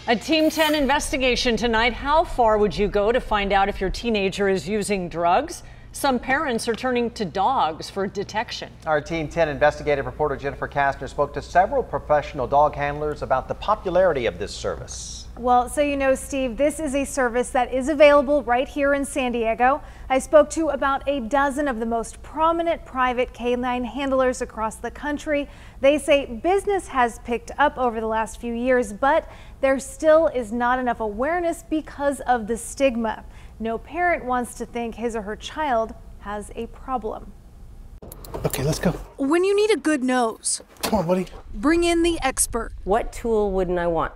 A Team 10 investigation tonight. How far would you go to find out if your teenager is using drugs? Some parents are turning to dogs for detection. Our Team 10 investigative reporter Jennifer Kastner spoke to several professional dog handlers about the popularity of this service. Well, so you know, Steve, this is a service that is available right here in San Diego. I spoke to about a dozen of the most prominent private canine handlers across the country. They say business has picked up over the last few years, but there still is not enough awareness because of the stigma. No parent wants to think his or her child has a problem. Okay, let's go. When you need a good nose, come on, buddy. Bring in the expert. What tool wouldn't I want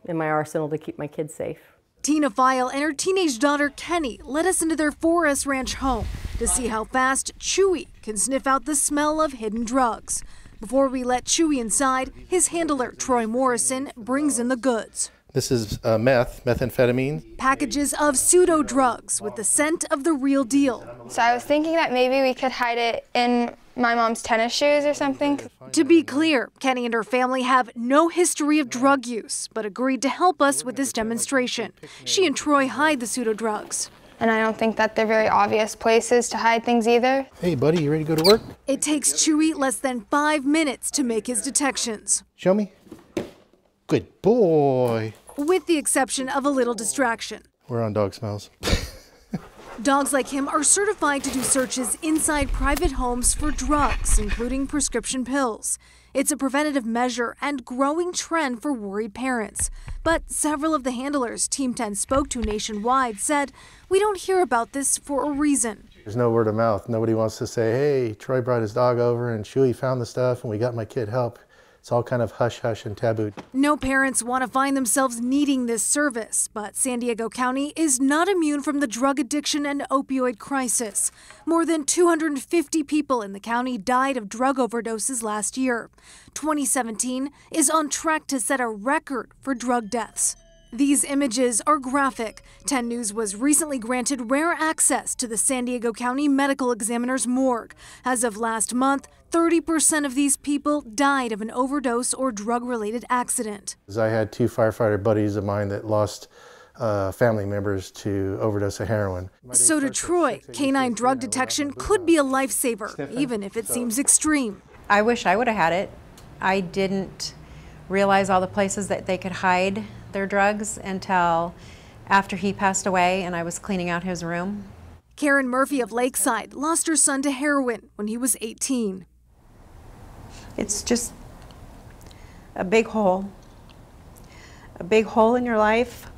in my arsenal to keep my kids safe? Tina File and her teenage daughter Kenny led us into their 4S Ranch home to see how fast Chewy can sniff out the smell of hidden drugs. Before we let Chewy inside, his handler Troy Morrison brings in the goods. This is methamphetamine. Packages of pseudo drugs with the scent of the real deal. So I was thinking that maybe we could hide it in my mom's tennis shoes or something. To be clear, Kenny and her family have no history of drug use, but agreed to help us with this demonstration. She and Troy hide the pseudo drugs. And I don't think that they're very obvious places to hide things either. Hey buddy, you ready to go to work? It takes Chewy less than 5 minutes to make his detections. Show me. Good boy. With the exception of a little distraction. We're on dog smells. Dogs like him are certified to do searches inside private homes for drugs, including prescription pills. It's a preventative measure and growing trend for worried parents. But several of the handlers Team 10 spoke to nationwide said, we don't hear about this for a reason. There's no word of mouth. Nobody wants to say, hey, Troy brought his dog over and Chewy found the stuff and we got my kid help. It's all kind of hush-hush and taboo. No parents want to find themselves needing this service, but San Diego County is not immune from the drug addiction and opioid crisis. More than 250 people in the county died of drug overdoses last year. 2017 is on track to set a record for drug deaths. These images are graphic. 10 News was recently granted rare access to the San Diego County Medical Examiner's morgue. As of last month, 30% of these people died of an overdose or drug-related accident. I had 2 firefighter buddies of mine that lost family members to overdose of heroin. So to Troy, canine drug detection could be a lifesaver, even if it seems extreme. I wish I would have had it. I didn't realize all the places that they could hide their drugs until after he passed away and I was cleaning out his room. Karen Murphy of Lakeside lost her son to heroin when he was 18. It's just a big hole in your life.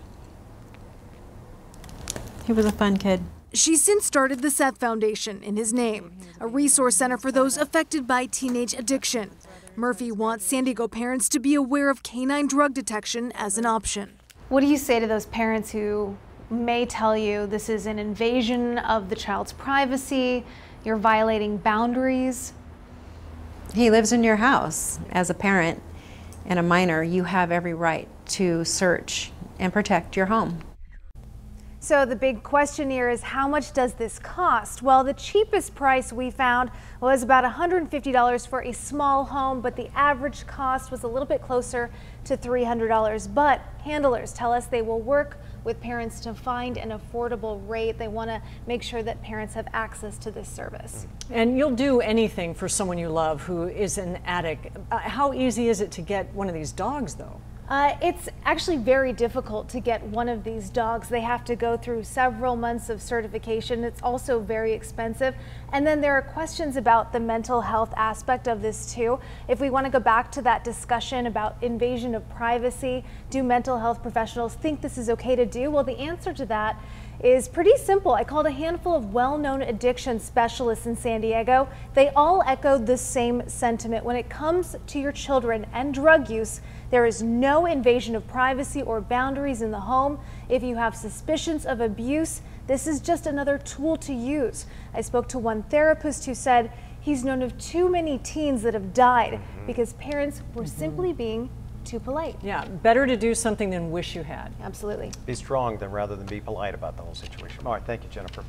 He was a fun kid. She's since started the Seth Foundation in his name, a resource center for those affected by teenage addiction. Murphy wants San Diego parents to be aware of canine drug detection as an option. What do you say to those parents who may tell you this is an invasion of the child's privacy, you're violating boundaries? He lives in your house. As a parent and a minor, you have every right to search and protect your home. So the big question here is, how much does this cost? Well, the cheapest price we found was about $150 for a small home, but the average cost was a little bit closer to $300. But handlers tell us they will work with parents to find an affordable rate. They want to make sure that parents have access to this service. And you'll do anything for someone you love who is an addict. How easy is it to get one of these dogs, though? It's actually very difficult to get one of these dogs. They have to go through several months of certification. It's also very expensive. And then there are questions about the mental health aspect of this too. If we want to go back to that discussion about invasion of privacy, do mental health professionals think this is okay to do? Well, the answer to that is pretty simple. I called a handful of well-known addiction specialists in San Diego. They all echoed the same sentiment. When it comes to your children and drug use, there is no invasion of privacy or boundaries in the home. If you have suspicions of abuse, this is just another tool to use. I spoke to one therapist who said he's known of too many teens that have died because parents were simply being too polite. Yeah, better to do something than wish you had. Absolutely. Be strong rather than be polite about the whole situation. All right, thank you, Jennifer.